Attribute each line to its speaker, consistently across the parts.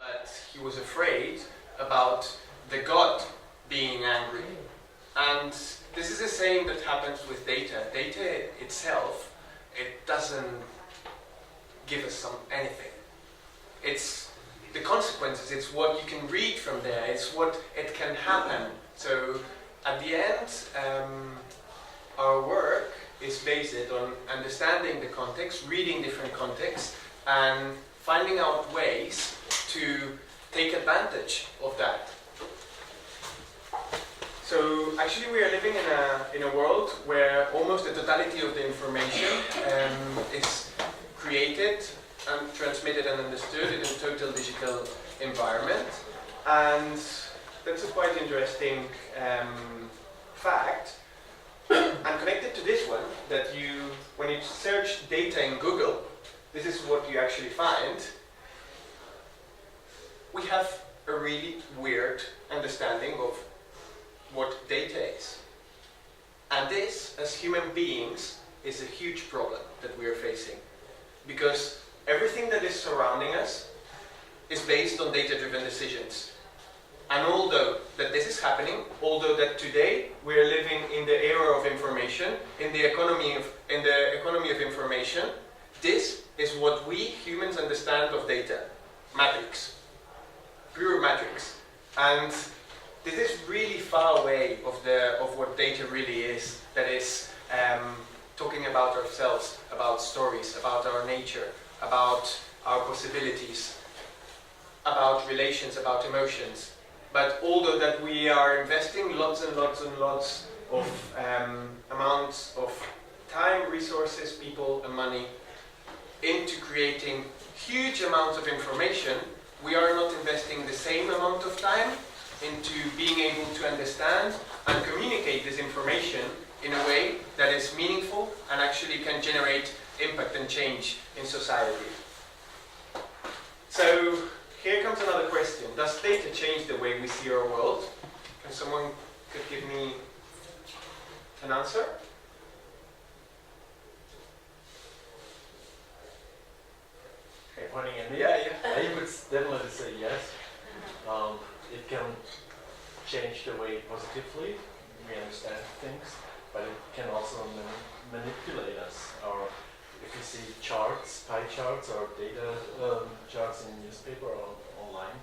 Speaker 1: but he was afraid about the God being angry. And this is the same that happens with data. Data itself, it doesn't give us anything. It's the consequences, it's what you can read from there, it's what it can happen. So at the end, our work is based on understanding the context, reading different contexts, and finding out ways to take advantage of that. So actually we are living in a world where almost the totality of the information is created and transmitted and understood in a total digital environment. And that's a quite interesting fact. And connected to this one, that when you search data in Google, this is what you actually find. We have a really weird understanding of what data is. And this, as human beings, is a huge problem that we are facing. Because everything that is surrounding us is based on data-driven decisions. And although that this is happening, although that today we are living in the era of information, in the economy of information, this is what we humans understand of data. Matrix. Pure matrix. And this is really far away of what data really is. That is talking about ourselves, about stories, about our nature, about our possibilities, about relations, about emotions. But although that we are investing lots and lots and lots of amounts of time, resources, people and money into creating huge amounts of information, we are not investing the same amount of time into being able to understand and communicate this information in a way that is meaningful and actually can generate impact and change in society. So here comes another question. Does data change the way we see our world? Can someone give me an answer?
Speaker 2: Okay, pointing at me?
Speaker 1: Yeah.
Speaker 2: I would definitely say yes. It can change the way positively we understand things, but it can also manipulate us. Or if you see charts, pie charts, or data charts in newspaper or online,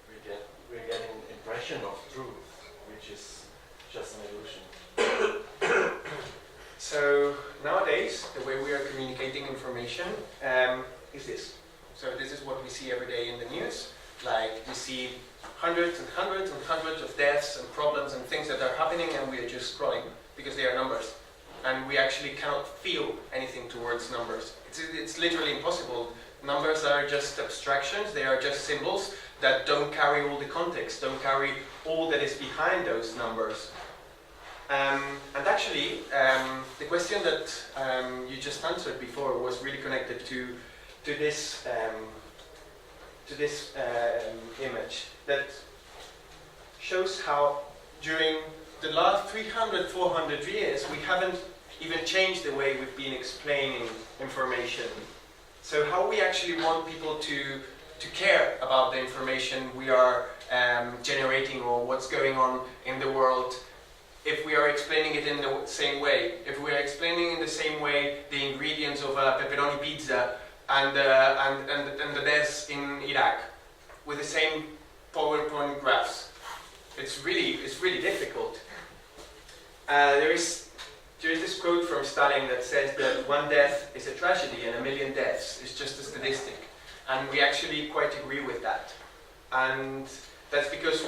Speaker 2: we're getting an impression of truth, which is just an illusion.
Speaker 1: So nowadays, the way we are communicating information is this. So this is what we see every day in the news. Like we see hundreds and hundreds and hundreds of deaths and problems and things that are happening, and we are just scrolling because they are numbers. And we actually cannot feel anything towards numbers. It's literally impossible. Numbers are just abstractions, they are just symbols that don't carry all the context, don't carry all that is behind those numbers. And actually, the question that you just answered before was really connected to this image that shows how during the last 300, 400 years we haven't even changed the way we've been explaining information. So how we actually want people to care about the information we are generating or what's going on in the world, if we are explaining it in the same way, if we are explaining in the same way the ingredients of a pepperoni pizza and the deaths in Iraq with the same PowerPoint graphs. It's really difficult. There is this quote from Stalin that says that one death is a tragedy and a million deaths is just a statistic. And we actually quite agree with that. And that's because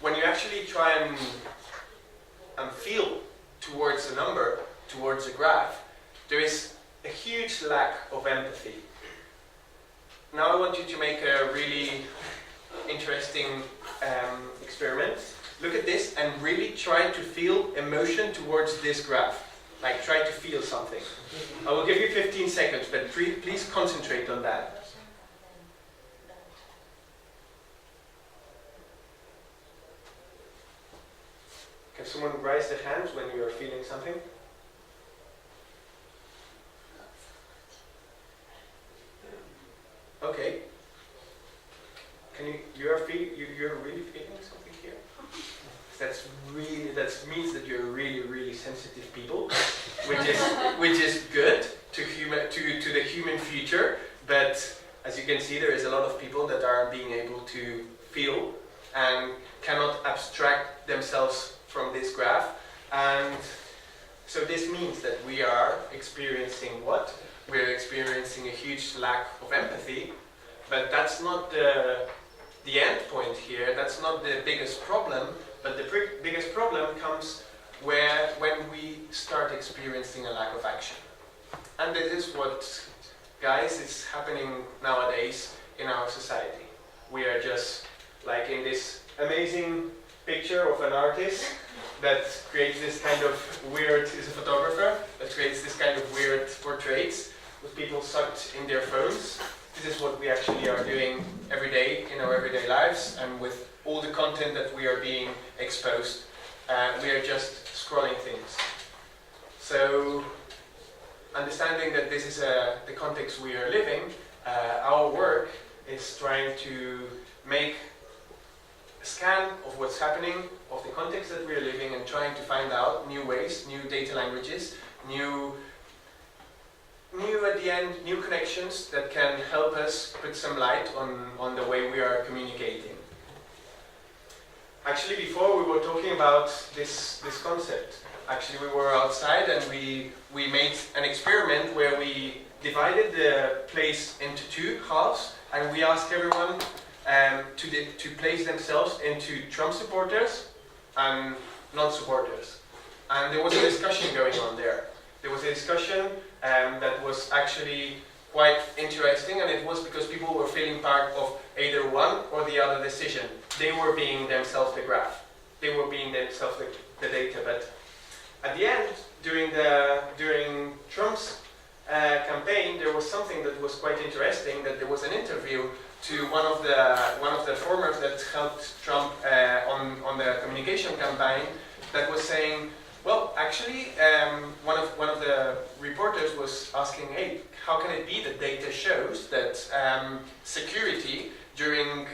Speaker 1: when you actually try and feel towards a number, towards a graph, there is a huge lack of empathy. Now I want you to make a really interesting experiment. Look at this and really try to feel emotion towards this graph. Like try to feel something. I will give you 15 seconds, but please concentrate on that. Can someone raise their hands when you are feeling something? Okay. you're really feeling something here? That means that you're really sensitive people, which is good to the human future. But as you can see, there is a lot of people that are being able to feel and cannot abstract themselves from this graph. And so this means that we are experiencing what? We're experiencing a huge lack of empathy, but that's not the end point here. That's not the biggest problem. But the biggest problem comes when we start experiencing a lack of action. And this is what, guys, is happening nowadays in our society. We are just like in this amazing picture of an artist that creates this kind of weird, is a photographer, that creates this kind of weird portraits with people sucked in their phones. This is what we actually are doing every day in our everyday lives, and with all the content that we are being exposed, we are just scrolling things. So, understanding that this is the context we are living, our work is trying to make a scan of what's happening, of the context that we are living, and trying to find out new ways, new data languages, new at the end, new connections that can help us put some light on the way we are communicating. Actually, before we were talking about this concept. Actually, we were outside and we made an experiment where we divided the place into two halves, and we asked everyone to place themselves into Trump supporters and non-supporters. And there was a discussion going on there. There was a discussion that was actually quite interesting, and it was because people were feeling part of either one or the other decision. They were being themselves the graph. They were being themselves the data. But at the end, during Trump's campaign, there was something that was quite interesting. That there was an interview to one of the formers that helped Trump on the communication campaign, that was saying, well, actually, one of the reporters was asking, hey, how can it be that data shows that security during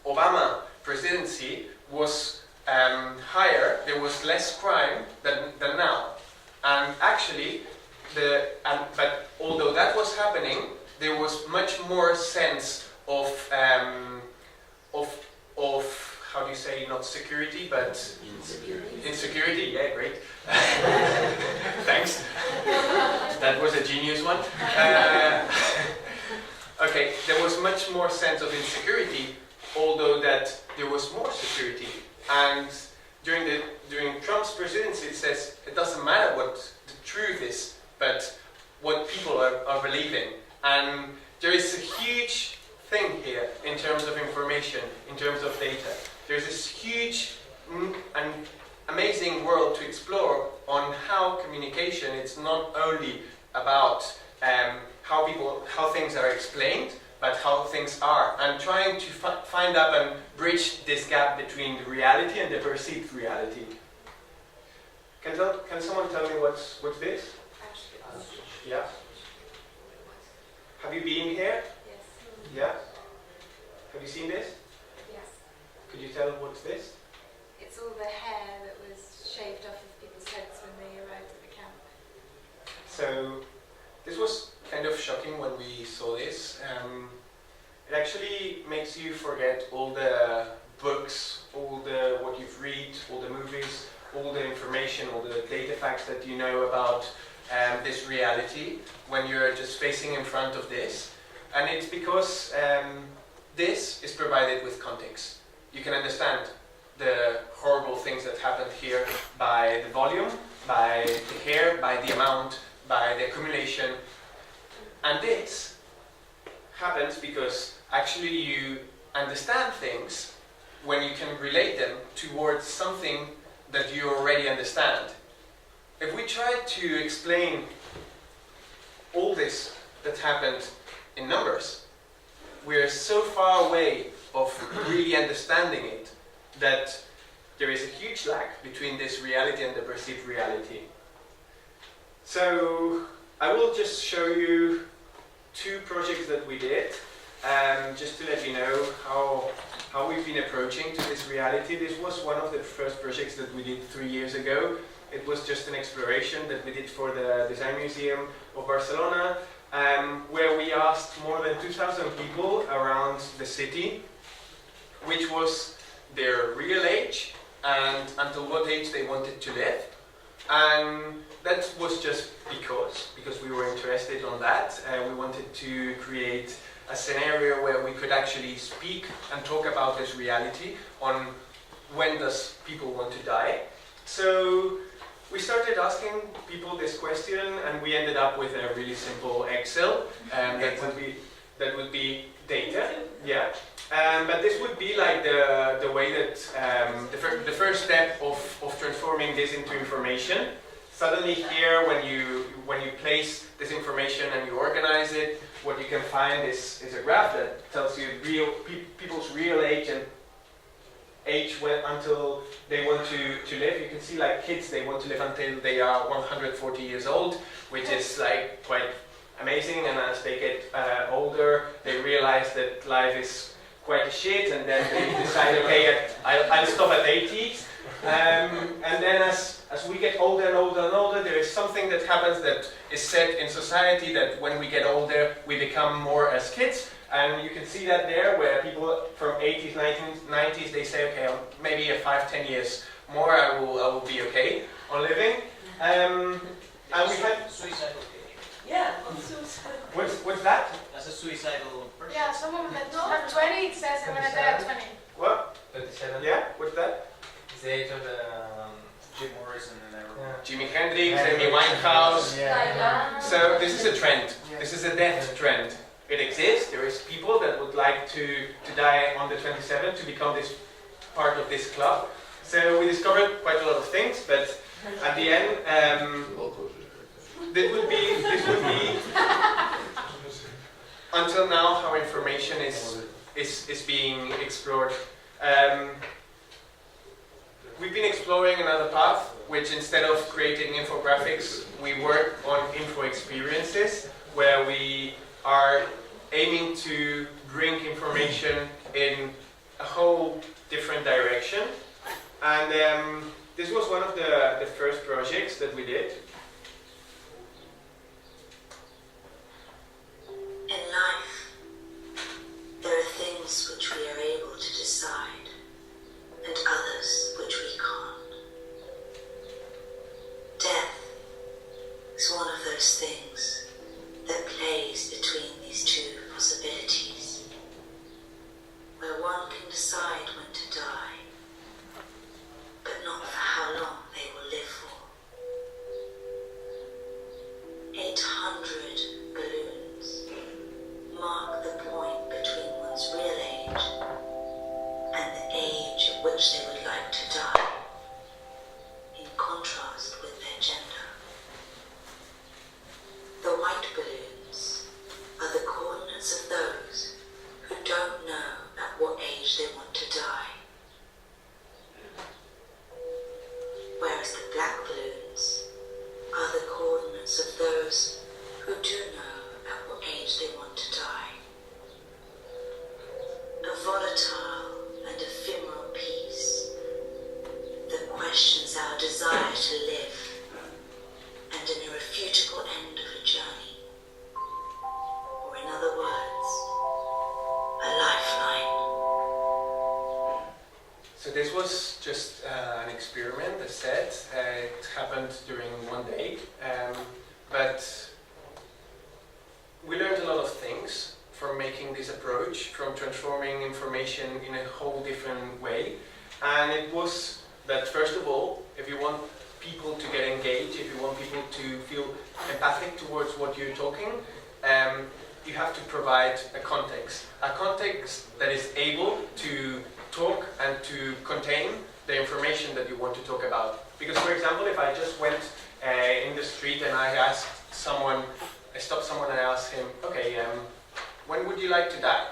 Speaker 1: Obama presidency was higher, there was less crime than now. And actually, but although that was happening, there was much more sense of how do you say, not security, but insecurity. Yeah, great. Thanks. That was a genius one. Okay, there was much more sense of insecurity, although that there was more security. And during Trump's presidency, it says it doesn't matter what the truth is, but what people are believing. And there is a huge thing here in terms of information, in terms of data. There's this huge and amazing world to explore on how communication, it's not only about how things are explained, but how things are, and trying to find up and bridge this gap between the reality and the perceived reality. Can someone tell me what's this? Yeah. Have you been here?
Speaker 3: Yes.
Speaker 1: Yeah. Have you seen this?
Speaker 3: Yes.
Speaker 1: Could you tell what's this?
Speaker 3: It's all the hair that was shaved off of people's heads when they arrived at the camp.
Speaker 1: So this was kind of shocking when we saw this. It actually makes you forget all the books, what you've read, all the movies, all the information, all the data facts that you know about this reality when you're just facing in front of this. And it's because this is provided with context. You can understand the horrible things that happened here by the volume, by the hair, by the amount, by the accumulation. And this happens because actually you understand things when you can relate them towards something that you already understand. If we try to explain all this that happened in numbers, we're so far away of really understanding it that there is a huge lack between this reality and the perceived reality. So I will just show you two projects that we did. just to let you know how we've been approaching to this reality. This was one of the first projects that we did 3 years ago. It was just an exploration that we did for the Design Museum of Barcelona, where we asked more than 2,000 people around the city, which was their real age and until what age they wanted to live. And that was just because we were interested on that. We wanted to create a scenario where we could actually speak and talk about this reality on when does people want to die. So we started asking people this question, and we ended up with a really simple Excel that would be data, yeah. But this would be like the way that the first step of transforming this into information. Suddenly here, when you place this information and you organize it, what you can find is a graph that tells you people's real age and age until they want to live. You can see like kids, they want to live until they are 140 years old, which is like quite amazing. And as they get older, they realize that life is quite a shit, and then they decide, okay, I'll stop at 80. And then as we get older and older and older, there is something that happens that is said in society that when we get older, we become more as kids. And you can see that there, where people from 80s, 90s, they say, okay, maybe 5-10 years more, I will be okay on living. And we had
Speaker 4: suicidal.
Speaker 3: Yeah, on suicide.
Speaker 1: what's that?
Speaker 4: That's a suicidal person.
Speaker 3: Yeah, someone that at 20 it says I'm gonna die at 20.
Speaker 1: What?
Speaker 5: 37.
Speaker 1: Yeah, what's that?
Speaker 5: It's the age of the Jim Morrison and everyone.
Speaker 1: Jimi Hendrix, Amy Winehouse.
Speaker 3: Yeah.
Speaker 1: So this is a trend. This is a death trend. It exists. There is people that would like to die on the 27th to become this part of this club. So we discovered quite a lot of things, but at the end, this would be until now how information is being explored. We've been exploring another path, which instead of creating infographics, we work on info experiences, where we are aiming to bring information in a whole different direction. And this was one of the first projects that we did.
Speaker 6: In life, there are things which we are able to decide, and others which we can't. Death is one of those things that plays between these two possibilities, where one can decide when to die, but not for how long they will live for. 800 balloons mark the point between one's real age and the age at which they would like to die, in contrast with their gender. The white balloons are the coordinates of those who don't know at what age they want to die, whereas the black balloons are the coordinates of those who do know at what age they want to die. A volatile and ephemeral peace that questions our desire to live, and an irrefutable end of a journey, or in other words, a lifeline.
Speaker 1: So this was just an experiment, as said. It happened during one day, but we learned a lot of things from making this approach, from transforming information in a whole different way. And it was that, first of all, if you want people to get engaged, if you want people to feel empathic towards what you're talking, you have to provide a context that is able to talk and to contain the information that you want to talk about. Because, for example, if I just went in the street and I stopped someone and I asked him, okay, when would you like to die?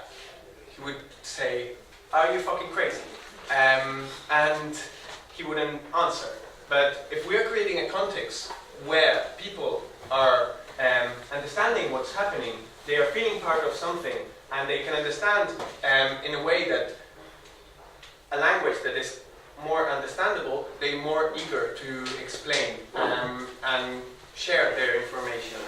Speaker 1: He would say, are you fucking crazy? And he wouldn't answer. But if we're creating a context where people are understanding what's happening they are feeling part of something, and they can understand in a way that a language that is more understandable, they're more eager to explain and share their information.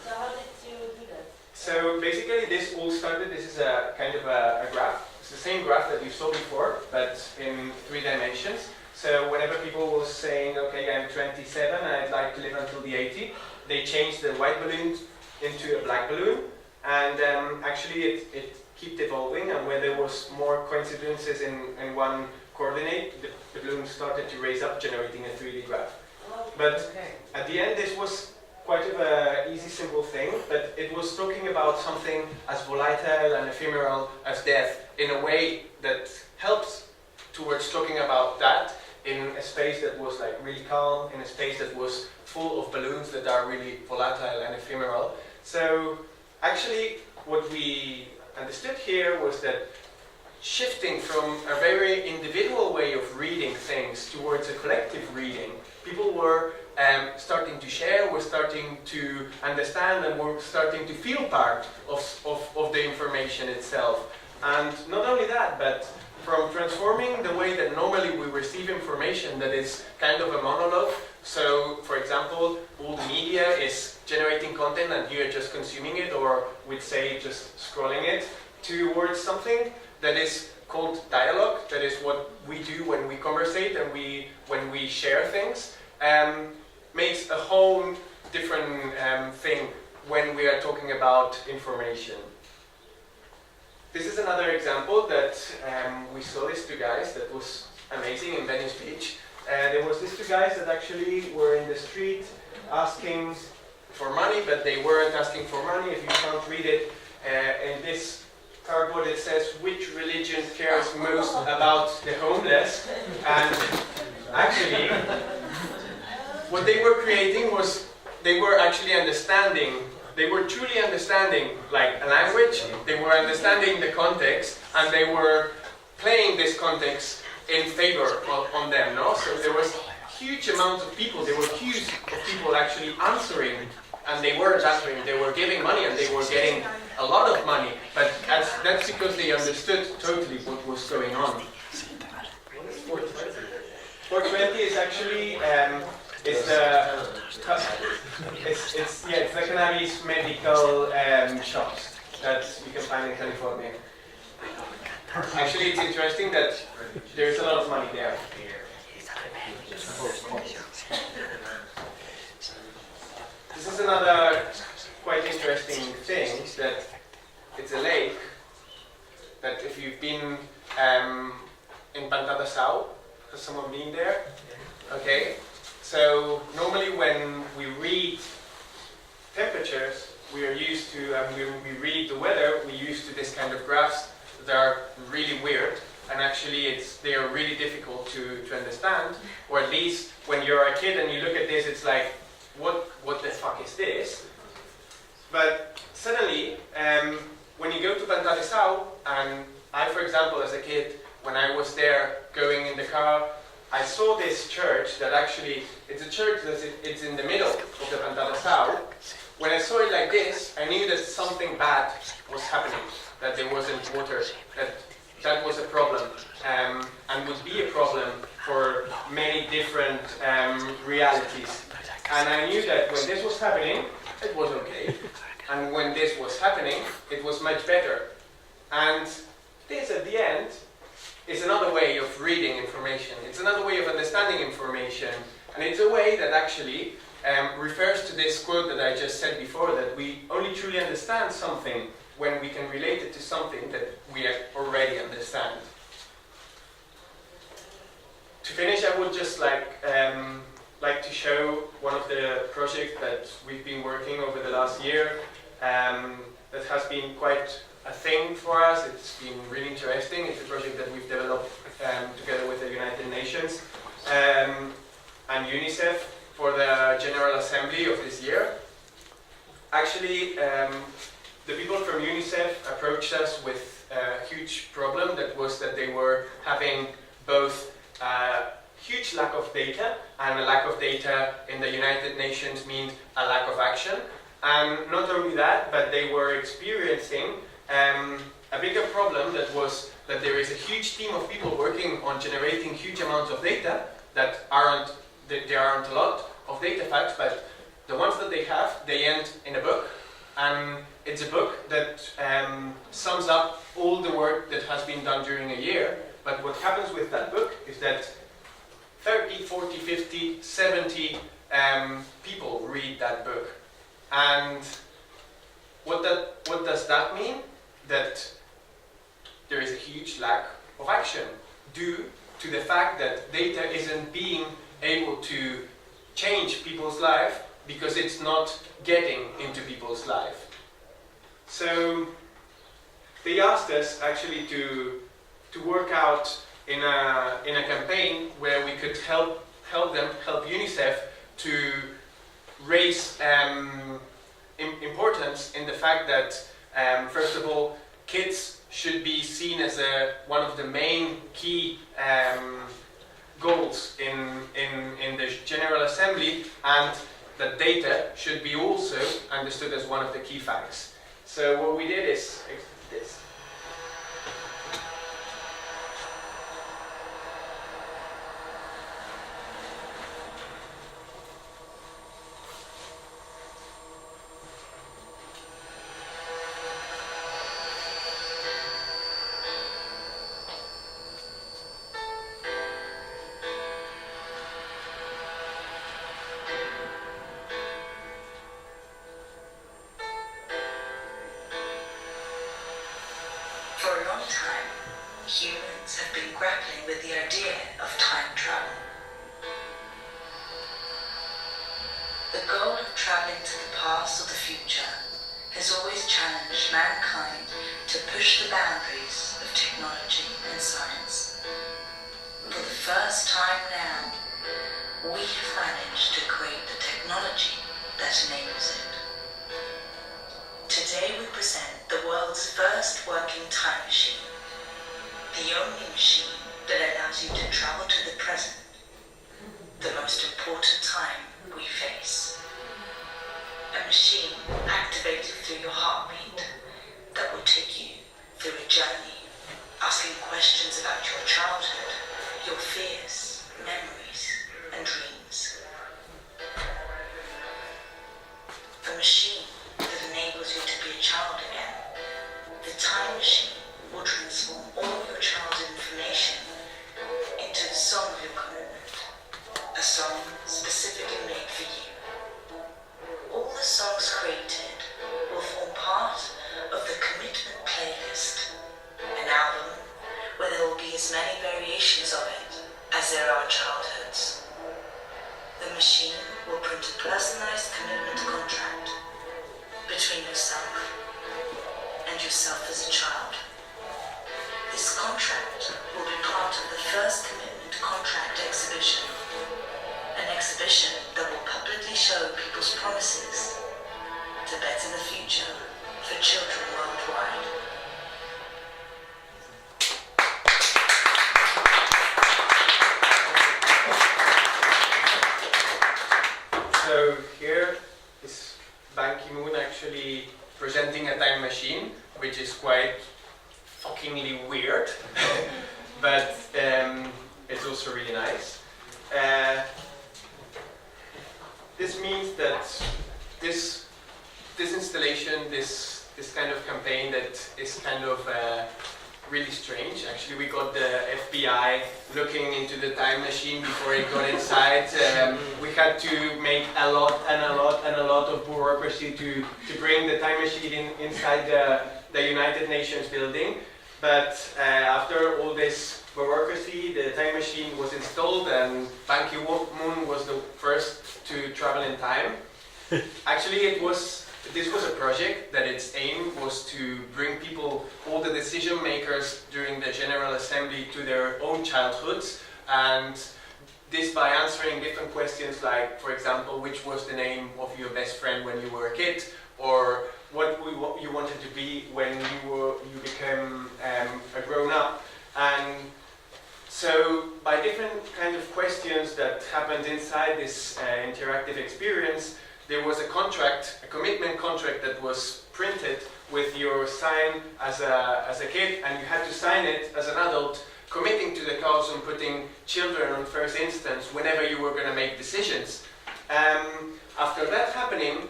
Speaker 7: So how did you do that?
Speaker 1: So basically this all started, this is a kind of a graph. It's the same graph that you saw before, but in 3 dimensions. So whenever people were saying, okay, I'm 27 and I'd like to live until the 80, they changed the white balloon into a black balloon. And actually it kept evolving, and when there was more coincidences in one coordinate, the balloon started to raise up, generating a 3D graph. But at the end this was quite an easy, simple thing, but it was talking about something as volatile and ephemeral as death in a way that helps towards talking about that in a space that was like really calm, in a space that was full of balloons that are really volatile and ephemeral. So actually what we understood here was that shifting from a very individual way of reading things towards a collective reading, people were starting to share, were starting to understand, and were starting to feel part of the information itself. And not only that, but from transforming the way that normally we receive information that is kind of a monologue. So, for example, all the media is generating content and you're just consuming it, or we'd say just scrolling it, towards something that is called dialogue. That is what we do when we conversate and when we share things. Makes a whole different thing when we are talking about information. This is another example that we saw these 2 guys that was amazing in Venice Beach. There was these 2 guys that actually were in the street asking for money, but they weren't asking for money. If you can't read it, in this cardboard it says, which religion cares most about the homeless? And actually, what they were creating was, they were actually understanding, they were truly understanding like a language, they were understanding the context, and they were playing this context in favor on them, no? So there was huge amounts of people, there were queues of people actually answering, and they weren't answering, they were giving money and they were getting a lot of money, but that's because they understood totally what was going on. 420 is actually it's the cannabis medical shops that you can find in California. Actually, it's interesting that there's a lot of money there. This is another quite interesting thing, that it's a lake that if you've been in Pantada Sau, has someone been there? Okay. So normally when we read temperatures, we are used to, when we read the weather, we're used to this kind of graphs that are really weird, and actually they are really difficult to understand, or at least when you're a kid and you look at this, it's like, what the fuck is this? But suddenly, when you go to Pantada Sau, and I, for example, as a kid, when I was there going in the car, I saw this church that actually, it's a church that it's in the middle of the Pantada Sau. When I saw it like this, I knew that something bad was happening, that there wasn't water, that was a problem, and would be a problem for many different realities. And I knew that when this was happening, it was okay. And when this was happening, it was much better. And this, at the end, is another way of reading information. It's another way of understanding information. And it's a way that actually refers to this quote that I just said before, that we only truly understand something when we can relate it to something that we already understand. To finish, I would just like to show one of the projects that we've been working over the last year that has been quite a thing for us. It's been really interesting. It's a project that we've developed together with the United Nations and UNICEF for the General Assembly of this year. Actually, the people from UNICEF approached us with a huge problem, that was that they were having both huge lack of data, and a lack of data in the United Nations means a lack of action. And not only that, but they were experiencing a bigger problem that was that there is a huge team of people working on generating huge amounts of data that there aren't a lot of data facts, but the ones that they have, they end in a book. And it's a book that sums up all the work that has been done during a year. But what happens with that book is that 30, 40, 50, 70 people read that book. And what does that mean? That there is a huge lack of action due to the fact that data isn't being able to change people's life because it's not getting into people's life. So they asked us actually to work out in a campaign where we could help UNICEF to raise importance in the fact that first of all, kids should be seen as one of the main key goals in the General Assembly, and that data should be also understood as one of the key facts. So what we did is this.
Speaker 6: For a long time, humans have been grappling with the idea of time travel. The goal of traveling to the past or the future has always challenged mankind to push the boundaries of technology and science. For the first time now, we have managed to create the technology that enables it. Today we present the world's first working time machine, the only machine that allows you to travel to the present, the most important time we face. A machine activated through your heartbeat that will take you through a journey, asking questions about your childhood, your fears, memories, and dreams. A machine that enables you to be a child again. The time machine will transform all your childhood information into the song of your commitment, a song specifically made for you. All the songs created will form part of the commitment playlist, an album where there will be as many variations of it as there are childhoods. The machine will print a personalized commitment contract between yourself and yourself as a child. This contract will be part of the first commitment contract exhibition, an exhibition that will publicly show people's promises to better the future for children worldwide.
Speaker 1: So here is Ban Ki-moon actually presenting a time machine, which is quite fuckingly weird, but it's also really nice. This means that this installation, this kind of campaign that is kind of really strange. Actually, we got the FBI looking into the time machine before it got inside. We had to make a lot of bureaucracy to bring the time machine inside the United Nations building. But after all this bureaucracy, the time machine was installed and Ban Ki-moon was the first to travel in time. Actually, this was a project that its aim was to bring people, all the decision makers during the General Assembly, to their own childhoods, and this by answering different questions like, for example, which was the name of your best friend when you were a kid, or what you wanted to be when you became a grown-up. And so by different kind of questions that happened inside this interactive experience, there was a contract, a commitment contract that was printed with your sign as a kid, and you had to sign it as an adult, committing to the cause and putting children on first instance whenever you were going to make decisions. After that happening,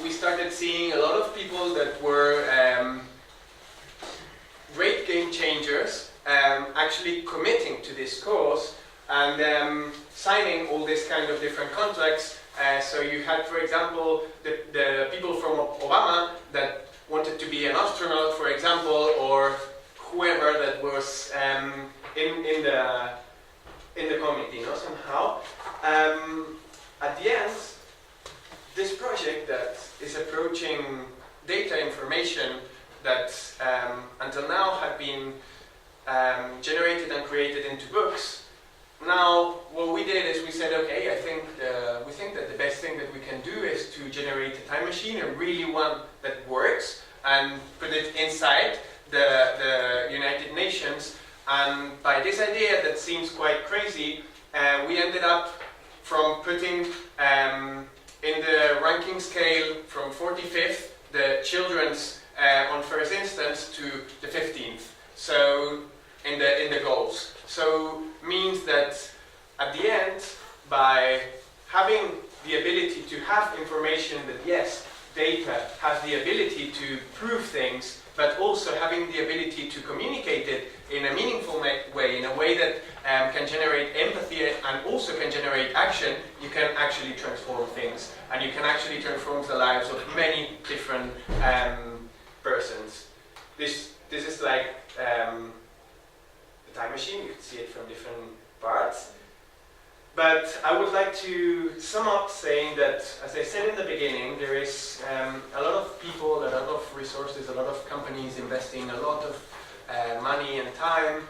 Speaker 1: we started seeing a lot of people that were great game changers actually committing to this cause and signing all these kind of different contracts. So you had, for example, the people from Obama that wanted to be an astronaut, for example, or whoever that was in the committee, you know, somehow. At the end, this project that is approaching data information that until now had been generated and created into books. Now, what we did is we said, okay, we think that the best thing that we can do is to generate a time machine, a really one that works, and put it inside the United Nations. And by this idea that seems quite crazy, we ended up from putting in the ranking scale from 45th, the children's on first instance, to the 15th. So in the goals. So means that at the end, by having the ability to have information that yes, data has the ability to prove things, but also having the ability to communicate it in a meaningful way, in a way that can generate empathy and also can generate action, you can actually transform things. And you can actually transform the lives of many different persons. This is like the time machine. You can see it from different parts. But I would like to sum up saying that, as I said in the beginning, there is a lot of people, a lot of resources, a lot of companies investing a lot of money and time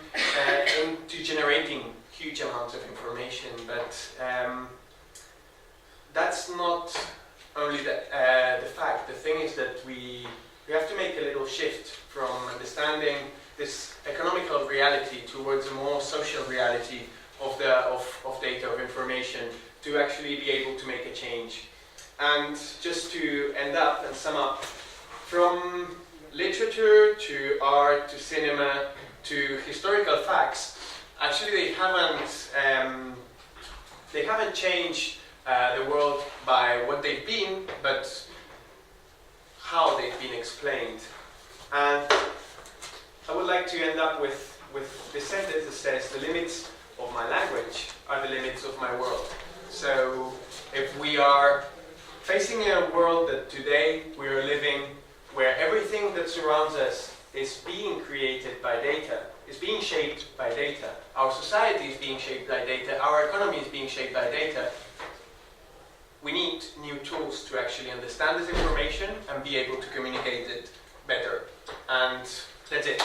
Speaker 1: into generating huge amounts of information. But that's not only the fact. The thing is that we have to make a little shift from understanding this economical reality towards a more social reality of data, of information, to actually be able to make a change. And just to end up and sum up, from literature to art to cinema to historical facts, actually they haven't changed the world by what they've been, but how they've been explained. And I would like to end up with this sentence that says, the limits of my language are the limits of my world. So if we are facing a world that today we are living where everything that surrounds us is being created by data, is being shaped by data, our society is being shaped by data, our economy is being shaped by data, we need new tools to actually understand this information and be able to communicate it better. And that's it.